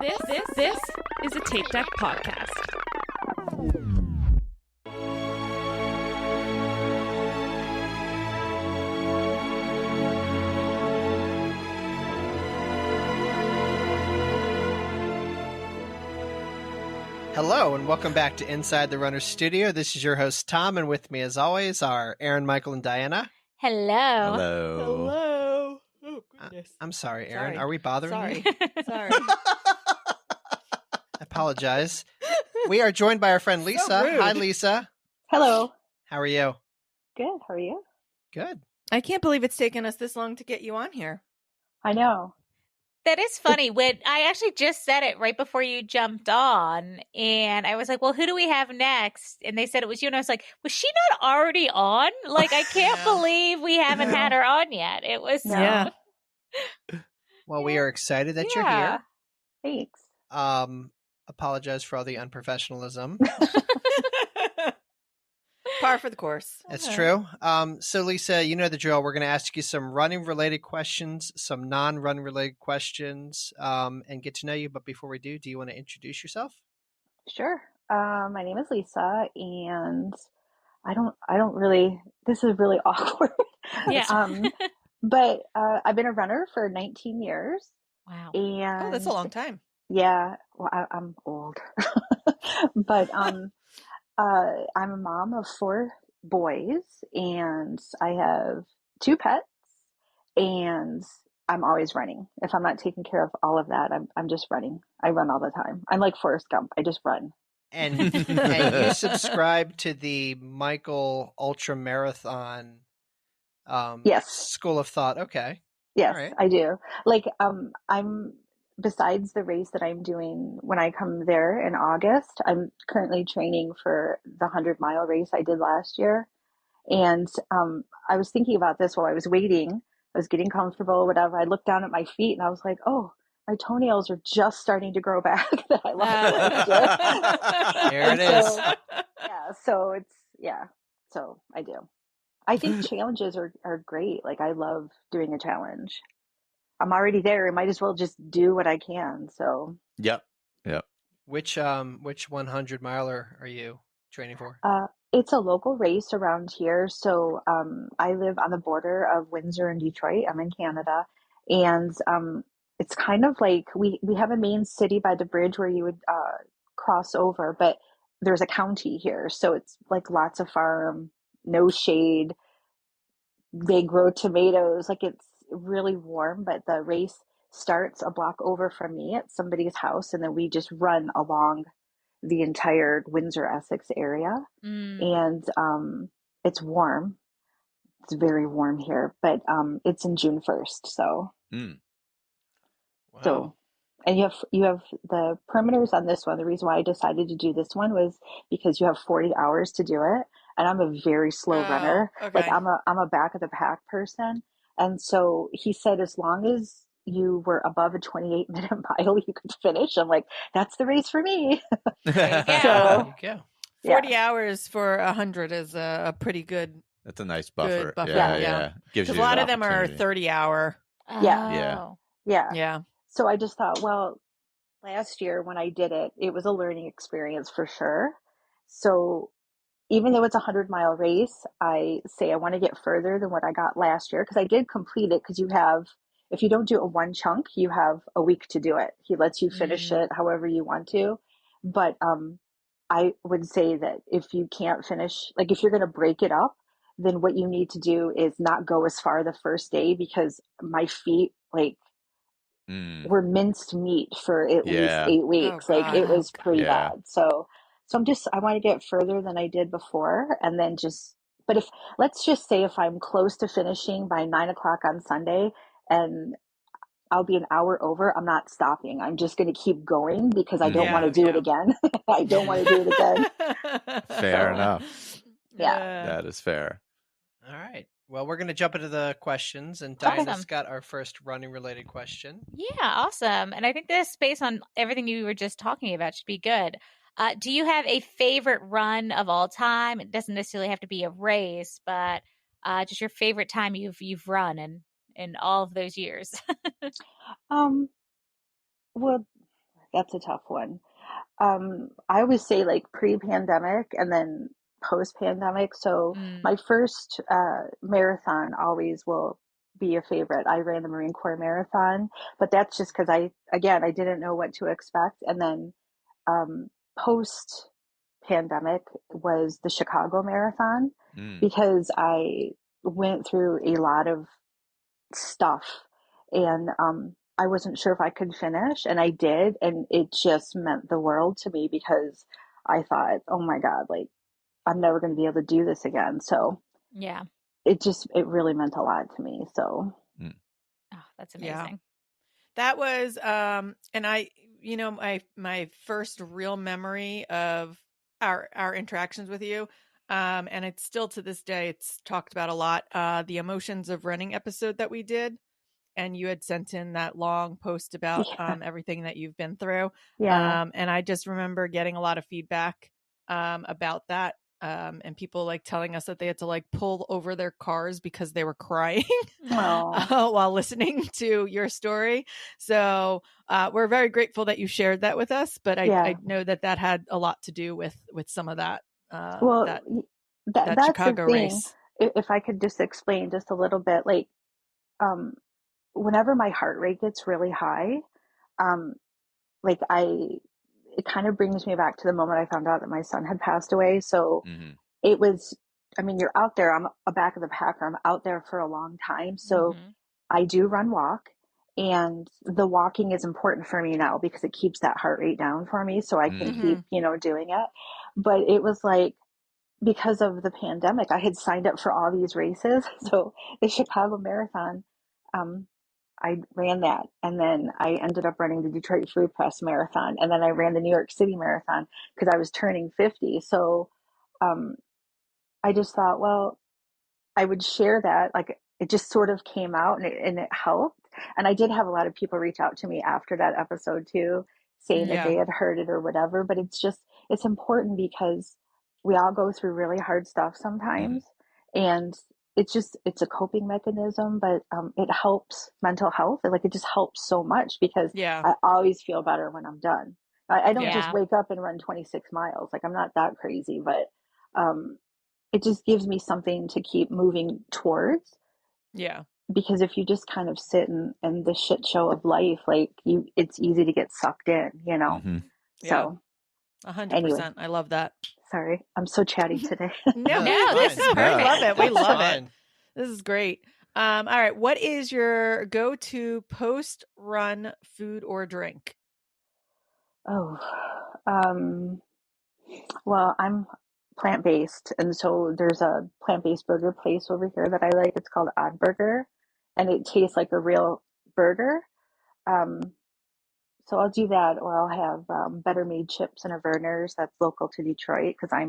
This is a Tape Deck podcast. Hello, and welcome back to Inside the Runner Studio. This is your host, Tom, and with me, as always, are Aaron, Michael, and Diana. Hello. Hello. Oh, goodness. I'm sorry, Aaron. Sorry. Are we bothering you? Sorry. I apologize. We are joined by our friend Lisa. rude. Hi, Lisa. Hello. How are you? Good. How are you? Good. I can't believe it's taken us this long to get you on here. I know. That is funny. When I actually just said it right before you jumped on, and I was like, well, who do we have next? And they said it was you. And I was like, was she not already on? Like, I can't believe we haven't had her on yet. It was Yeah. Well, we are excited that you're Yeah. here. Thanks. Apologize for all the unprofessionalism. Par for the course. That's true. So, Lisa, you know the drill. We're going to ask you some running-related questions, some non-run-related questions, and get to know you. But before we do you want to introduce yourself? Sure. My name is Lisa, and I don't really. This is really awkward. Yeah. But I've been a runner for 19 years, Wow. and Oh, that's a long time. yeah. Well, I'm old, but I'm a mom of 4 boys, and I have 2 pets, and I'm always running. If I'm not taking care of all of that, I'm just running. I run all the time. I'm like Forrest Gump. I just run. And you subscribe to the Michael Ultra Marathon Yes. School of Thought. Okay. Yes, All right. I do. Like, I'm besides the race that I'm doing when I come there in August, I'm currently training for the 100-mile race I did last year. And I was thinking about this while I was waiting. I was getting comfortable, whatever. I looked down at my feet and I was like, oh, my toenails are just starting to grow back that I lost last year. There it And is. So I do. I think challenges are great. Like, I love doing a challenge. I'm already there. I might as well just do what I can. So Yep. Which 100 miler are you training for? it's a local race around here. So I live on the border of Windsor and Detroit. I'm in Canada. And it's kind of like we have a main city by the bridge where you would cross over, but there's a county here. So it's like lots of farm, no shade. They grow tomatoes. Like, it's really warm, but the race starts a block over from me at somebody's house. And then we just run along the entire Windsor, Essex area. And it's warm. It's very warm here, but it's in June 1st. So, Wow. so, and you have the perimeters on this one. The reason why I decided to do this one was because you have 40 hours to do it. And I'm a very slow runner. Okay. Like, I'm a back of the pack person. And so he said, as long as you were above a 28-minute mile, you could finish. I'm like, that's the race for me. There you go. So, There you go. 40 hours for 100 is a pretty good. That's a nice buffer. Good buffer, Yeah. Gives Because you a lot the of them are opportunity. 30-hour. Yeah. Oh. Yeah. So I just thought, well, last year when I did it, it was a learning experience for sure. So even though it's a 100-mile race, I say I want to get further than what I got last year, because I did complete it. Because if you don't do it one chunk, you have a week to do it. He lets you finish it however you want to. But I would say that if you can't finish, like, if you're going to break it up, then what you need to do is not go as far the first day, because my feet, like, were minced meat for at least 8 weeks. Oh, like, God. it was pretty Yeah. bad. So I want to get further than I did before. And then but let's just say if I'm close to finishing by 9 o'clock on Sunday and I'll be an hour over, I'm not stopping. I'm just going to keep going, because I don't want to do it again. I don't want to do it again. Fair So, enough. Yeah. That is fair. All right. Well, we're going to jump into the questions, and Awesome. Diana's got our first running-related question. Yeah, awesome. And I think this, based on everything you were just talking about, should be good. Do you have a favorite run of all time? It doesn't necessarily have to be a race, but just your favorite time you've run in all of those years. Well, that's a tough one. I always say like pre-pandemic and then post-pandemic. So my first marathon always will be a favorite. I ran the Marine Corps Marathon, but that's just because I didn't know what to expect. And then post-pandemic was the Chicago Marathon because I went through a lot of stuff and I wasn't sure if I could finish, and I did, and it just meant the world to me because I thought, oh my God, like I'm never going to be able to do this again. So Yeah. it really meant a lot to me. So Oh, that's amazing. That was and I, my first real memory of our interactions with you, and it's still to this day, it's talked about a lot, the Emotions of Running episode that we did, and you had sent in that long post about everything that you've been through. yeah. And I just remember getting a lot of feedback about that. And people like telling us that they had to like pull over their cars because they were crying while listening to your story. So we're very grateful that you shared that with us. But I know that had a lot to do with some of that. Well, that that's Chicago the thing. race. If I could just explain just a little bit, like whenever my heart rate gets really high, like it kind of brings me back to the moment I found out that my son had passed away. So it was, I mean, you're out there, I'm a back of the packer. I'm out there for a long time. So I do walk, and the walking is important for me now because it keeps that heart rate down for me so I can keep, doing it. But it was like, because of the pandemic, I had signed up for all these races. So the Chicago Marathon, I ran that, and then I ended up running the Detroit Free Press Marathon, and then I ran the New York City Marathon because I was turning 50. So I just thought, well, I would share that. Like it just sort of came out, and it helped. And I did have a lot of people reach out to me after that episode too, saying that they had heard it or whatever. But it's important because we all go through really hard stuff sometimes, and it's a coping mechanism, but it helps mental health. Like it just helps so much because I always feel better when I'm done. I don't just wake up and run 26 miles. Like I'm not that crazy, but it just gives me something to keep moving towards. Yeah. Because if you just kind of sit in the shit show of life, like it's easy to get sucked in, So 100%. Anyway. I love that. Sorry, I'm so chatty today. No, this is perfect. We love it. We love fine. it. This is great. All right. What is your go-to post-run food or drink? Oh, well, I'm plant-based, and so there's a plant-based burger place over here that I like. It's called Odd Burger, and it tastes like a real burger. So I'll do that, or I'll have Better Made chips and a Verner's that's local to Detroit because I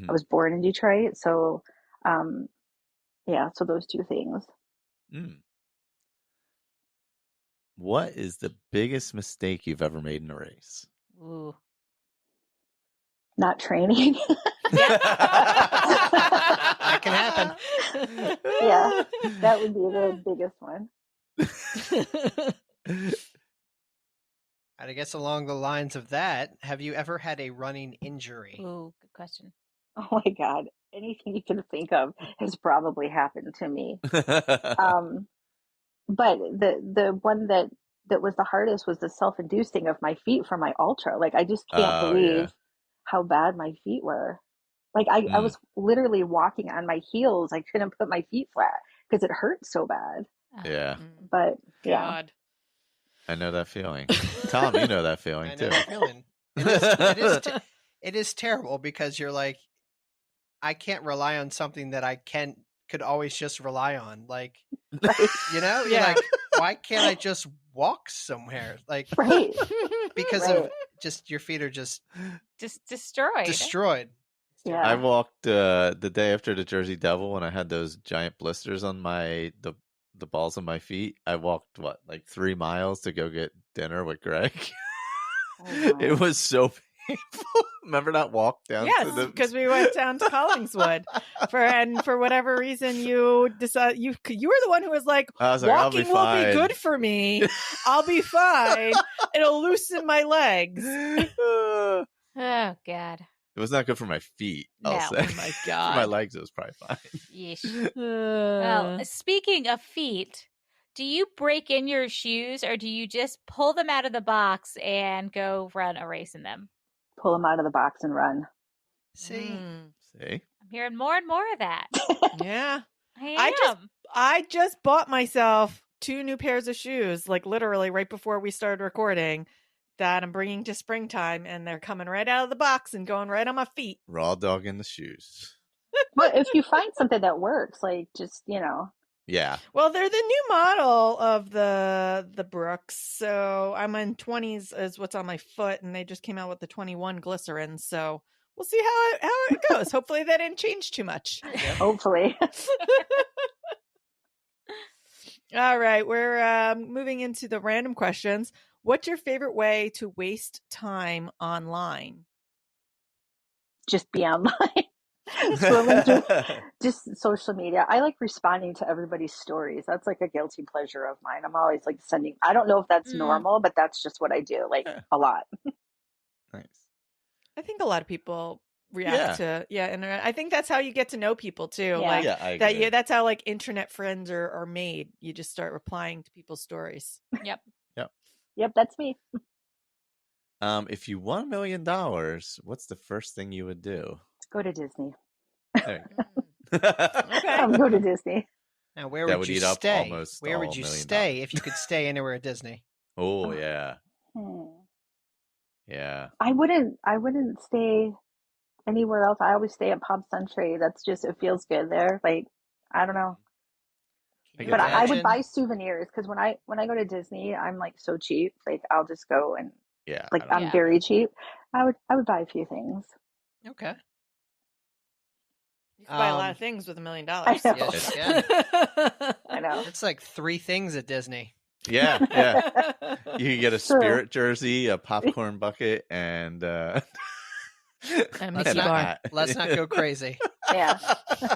was born in Detroit. So, so those two things. What is the biggest mistake you've ever made in a race? Ooh. Not training. That can happen. Yeah, that would be the biggest one. And I guess along the lines of that, have you ever had a running injury? Ooh, good question. Oh my God. Anything you can think of has probably happened to me. But the one that was the hardest was the self-inducing of my feet for my ultra. Like I just can't believe how bad my feet were. Like I was literally walking on my heels. I couldn't put my feet flat because it hurt so bad. Yeah. But God. I know that feeling. Tom, you know that feeling too. That feeling. It is terrible because you're like, I can't rely on something that I could always just rely on. Like, you're like, why can't I just walk somewhere? Like, because of just your feet are just destroyed. Yeah. I walked the day after the Jersey Devil when I had those giant blisters on the balls of my feet. I walked like 3 miles to go get dinner with Greg. It was so Remember that walk down to Yes, the... because we went down to Collingswood for whatever reason you decided you were the one who was like, I was like, I'll be walking will be fine. good for me. I'll be fine. It'll loosen my legs. Oh God. It was not good for my feet, I'll No. say. Oh my For God. my legs, it was probably fine. Yeesh. Well, Uh, speaking of feet, do you break in your shoes or do you just pull them out of the box and go run a race in them? Pull them out of the box and run. See, See? I'm hearing more and more of that. yeah. I am. I just bought myself 2 new pairs of shoes, like literally right before we started recording, that I'm bringing to springtime, and they're coming right out of the box and going right on my feet. Raw dog in the shoes. But if you find something that works, like just, Yeah. Well, they're the new model of the Brooks, so I'm in 20s is what's on my foot, and they just came out with the 21 glycerin, so we'll see how it goes. Hopefully that didn't change too much. hopefully. All right, we're moving into the random questions. What's your favorite way to waste time online? Just be online. Scrolling through just social media. I like responding to everybody's stories. That's like a guilty pleasure of mine. I'm always like sending, I don't know if that's normal, but that's just what I do, like a lot. Nice. I think a lot of people react to internet. I think that's how you get to know people too. Yeah. Like I agree. that's how like internet friends are made. You just start replying to people's stories. Yep. Yep, that's me. If you won $1 million, what's the first thing you would do? Go to Disney. There you go. Okay. Go to Disney. now where That would would you eat up stay? almost Where all would you $1 million. stay if you could stay anywhere at Disney? Oh, yeah. Yeah. I wouldn't stay anywhere else. I always stay at Pop Century. That's just, it feels good there. Like, I don't know. Can you But I would imagine? buy souvenirs because when I go to Disney, I'm like so cheap. Like I'll just go and Yeah. like I don't I'm Yeah. very cheap. I would buy a few things. Okay. You can buy a lot of things with $1 million. I know. Yes, yeah. I know. It's like 3 things at Disney. Yeah. Yeah. You can get a Sure. Spirit jersey, a popcorn bucket, and And Let's Mickey not, bar. hat. let's not go crazy. Yeah. All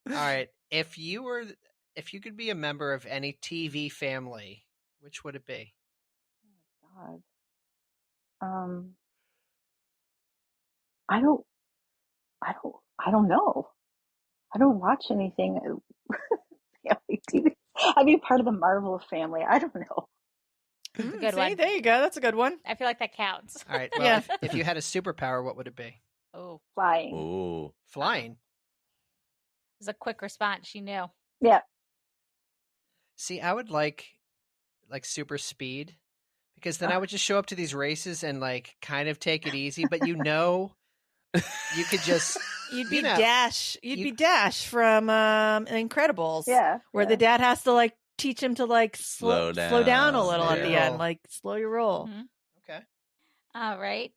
right. If you could be a member of any TV family, which would it be? God. I don't know. I don't watch anything. Family TV. I'd be part of the Marvel family. I don't know. That's a good See, one. there you go. That's a good one. I feel like that counts. All right. Well, Yeah. if you had a superpower, what would it be? Oh, Flying. Oh. Flying. it was a quick response. She knew. Yeah. See, I would like super speed because then I would just show up to these races and like kind of take it easy, but you could just You'd be You know, Dash. You'd you- be Dash from Incredibles. Yeah. Where the dad has to like teach him to like slow down a little at the Yeah. end, like slow your roll. Mhm. okay. All right.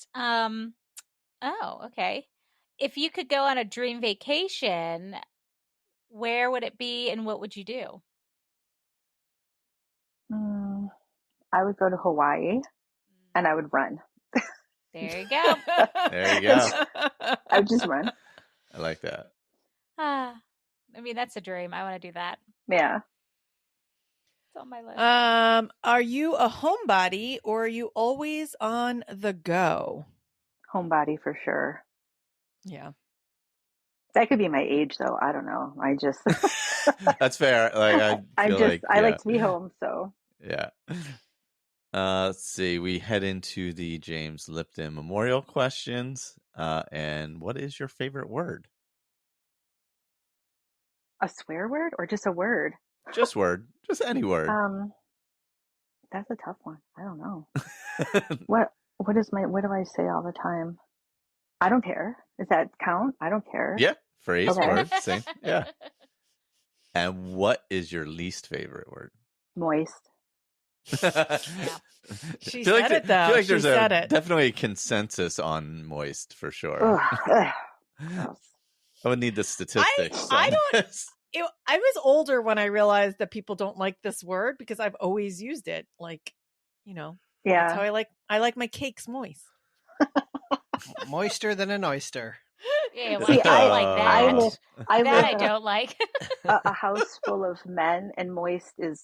Oh, okay. If you could go on a dream vacation, where would it be and what would you do? I would go to Hawaii and I would run. There you go. There you go. I would just run. I like that. I mean, that's a dream. I want to do that. Yeah. It's on my list. Are you a homebody or are you always on the go? Homebody for sure. Yeah. That could be my age though. I don't know. I just That's fair. Like I like to be home, so Yeah. Let's see. We head into the James Lipton Memorial questions. And what is your favorite word? a swear word or just a word? Just word. Just any word. That's a tough one. I don't know. What do I say all the time? I don't care. Does that count? I don't care. Yeah. Phrase, Okay. word, same. Yeah. And what is your least favorite word? Moist. She Feel said it, though. I feel like She there's said it. definitely a consensus on moist for sure. Ugh. Gross. I would need the statistics. I on don't- this. I was older when I realized that people don't like this word because I've always used it. Like, that's how Yeah. I like my cakes moist. Moister than an oyster. Yeah, well, See, I don't like I that. live I That live I in don't like. a house full of men, and moist is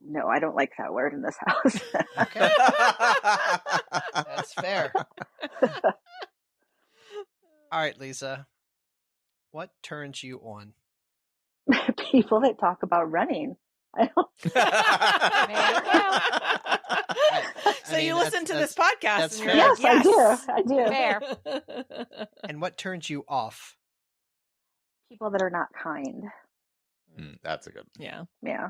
no, I don't like that word in this house. Okay, that's fair. All right, Lisa. What turns you on? People that talk about running. I don't. So you listen to this podcast that's and you're fair. like, Yes, yes, I do. Fair. And what turns you off? People that are not kind. That's a good one. Yeah. Yeah.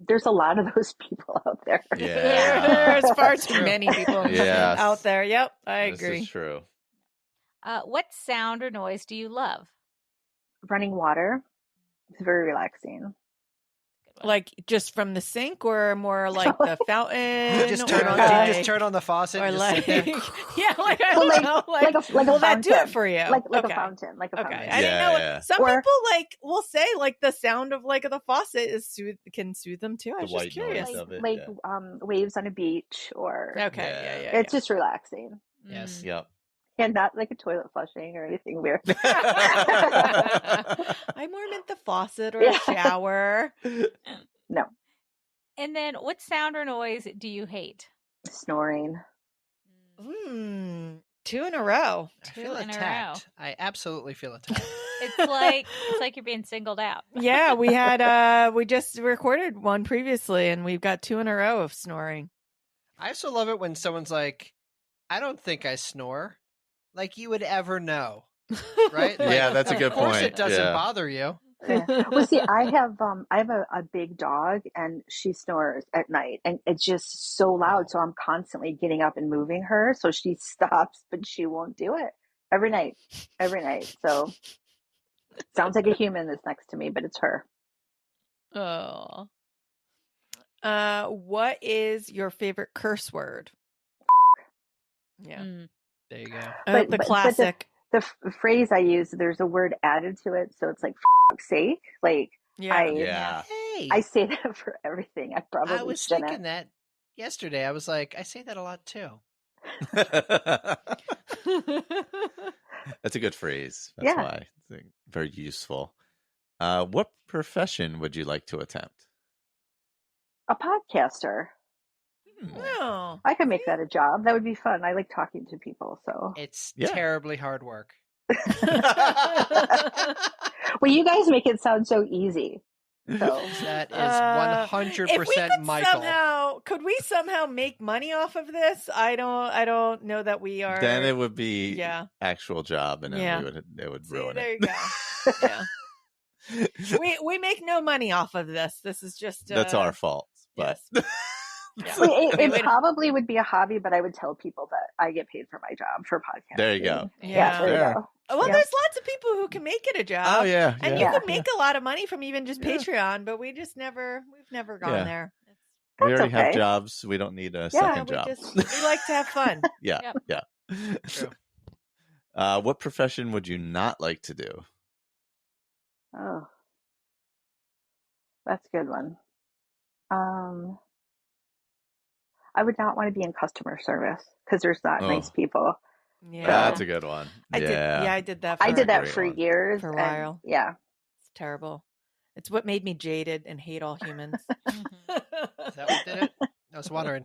There's a lot of those people out there. Yeah. There's far It's too true. many people Yes. out there. Yep, I This agree. is true. What sound or noise do you love? Running water. It's very relaxing. Good one. Like just from the sink, or more like the fountain? Do you just turn or on? like, Do you just turn on the faucet or and just like, sit there? yeah, like I Well, don't like- know, like a will that do it fountain. for you? Like okay. a fountain. Like a Okay, fountain. I didn't Yeah, know. yeah. Some Or- people like will say like the sound of like the faucet is can soothe them too. I The was just white curious. noise of it. Like yeah. waves on a beach, or Okay, yeah. it's just relaxing. Yes. Yep. And not like a toilet flushing or anything weird. I more meant the faucet or a Yeah. shower. No. And then what sound or noise do you hate? Snoring. Two in a row. I Two feel in a attacked. I absolutely feel attacked. It's like you're being singled out. Yeah, we had we just recorded one previously and we've got 2 in a row of snoring. I also love it when someone's like, "I don't think I snore." Like you would ever know, right? Like, Yeah, that's a good Of course, point. it doesn't Yeah. bother you. Yeah. Well, see, I have a big dog, and she snores at night, and it's just so loud. So I'm constantly getting up and moving her, so she stops, but she won't do it every night. So sounds like a human that's next to me, but it's her. Oh. What is your favorite curse word? Yeah. There you go. But- The but classic. The phrase I use, there's a word added to it, so it's like "for fuck's sake." Like Yeah. Yeah. Hey, I say that for everything. I probably I was shouldn't. thinking that yesterday. I was like, I say that a lot too. That's a good phrase. That's Yeah. why it's very useful. What profession would you like to attempt? A podcaster. Oh. I could make that a job. That would be fun. I like talking to people. So, It's Yeah. terribly hard work. well, you guys make it sound so easy. So, That is If 100% we could Michael. could we somehow make money off of this? I don't know that we are. Then it would be Yeah. actual job, and then Yeah. it would See, ruin there it. you go. Yeah. we make no money off of this. This is just That's our fault. But yes. Yeah. it probably would be a hobby, but I would tell people that I get paid for my job for podcasting. There you go. Yeah, there Fair. you go. Well, Yeah. there's lots of people who can make it a job. Oh yeah, And yeah. you could make a lot of money from even just Yeah. Patreon, but we've never gone Yeah. there. We That's already have okay. jobs. We don't need a Yeah, second we job. we like to have fun. Yeah, Yep. yeah. True. What profession would you not like to do? Oh, that's a good one. I would not want to be in customer service because there's not nice Oh. people. Yeah. That's a good one. I did that for, I did that great for one. years. For a and- while. yeah. It's terrible. It's what made me jaded and hate all humans. Is that what did it? I was wondering.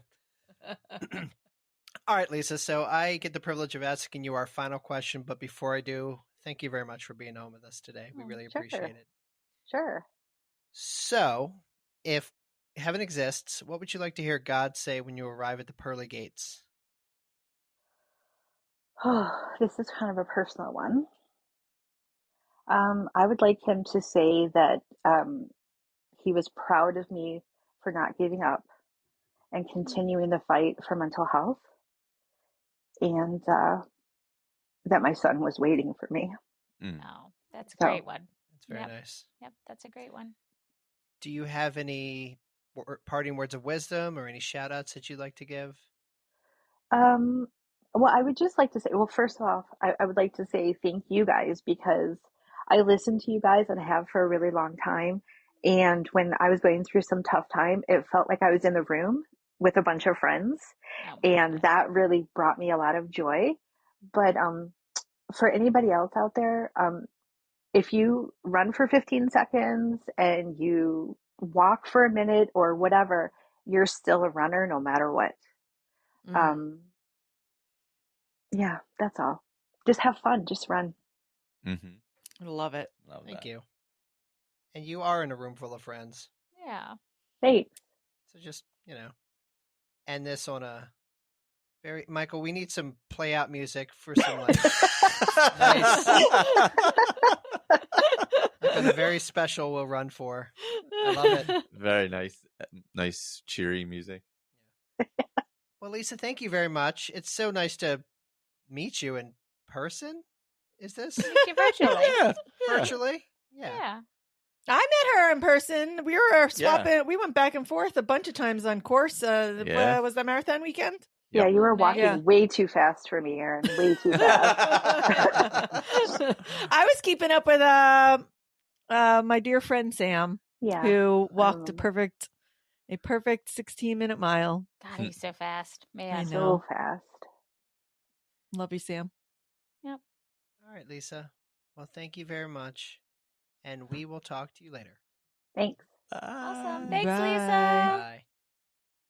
All right, Lisa. So I get the privilege of asking you our final question, but before I do, thank you very much for being on with us today. We Oh, really sure. appreciate it. Sure. So, if heaven exists, what would you like to hear God say when you arrive at the pearly gates? This is kind of a personal one. I would like him to say that he was proud of me for not giving up and continuing the fight for mental health, and that my son was waiting for me. Oh, that's a So- great one. That's very Yep. nice. Yep, that's a great one. Do you have any parting words of wisdom or any shout outs that you'd like to give? Well, I would just like to say, well, first off, I would like to say thank you guys, because I listen to you guys and have for a really long time. And when I was going through some tough time, it felt like I was in the room with a bunch of friends. Oh, my And goodness. that really brought me a lot of joy. But for anybody else out there, if you run for 15 seconds and you walk for a minute or whatever, you're still a runner no matter what. Mhm. Yeah, that's all. Just have fun. Just run. Mm-hmm. I love it. Love Thank that. you. And you are in a room full of friends. Yeah. Thanks. So just, end this on a very Michael, we need some play out music for some like nice like on a very special we'll run for. I love it. Very nice. Nice cheery music. Well, Lisa, thank you very much. It's so nice to meet you in person. Is this Meet you virtually. Yeah. virtually? Yeah. I met her in person. We were swapping. We went back and forth a bunch of times on course. Yeah. Was that marathon weekend? Yeah, Yep. you were walking Yeah. way too fast for me, Aaron. Way too fast. I was keeping up with my dear friend Sam, Yeah. who walked remember. a perfect 16-minute mile. God, he's so fast. I Man. know. So fast. Love you, Sam. Yep. All right, Lisa. Well, thank you very much. And we will talk to you later. Thanks. Awesome. Bye. Thanks, Bye. Lisa. Bye.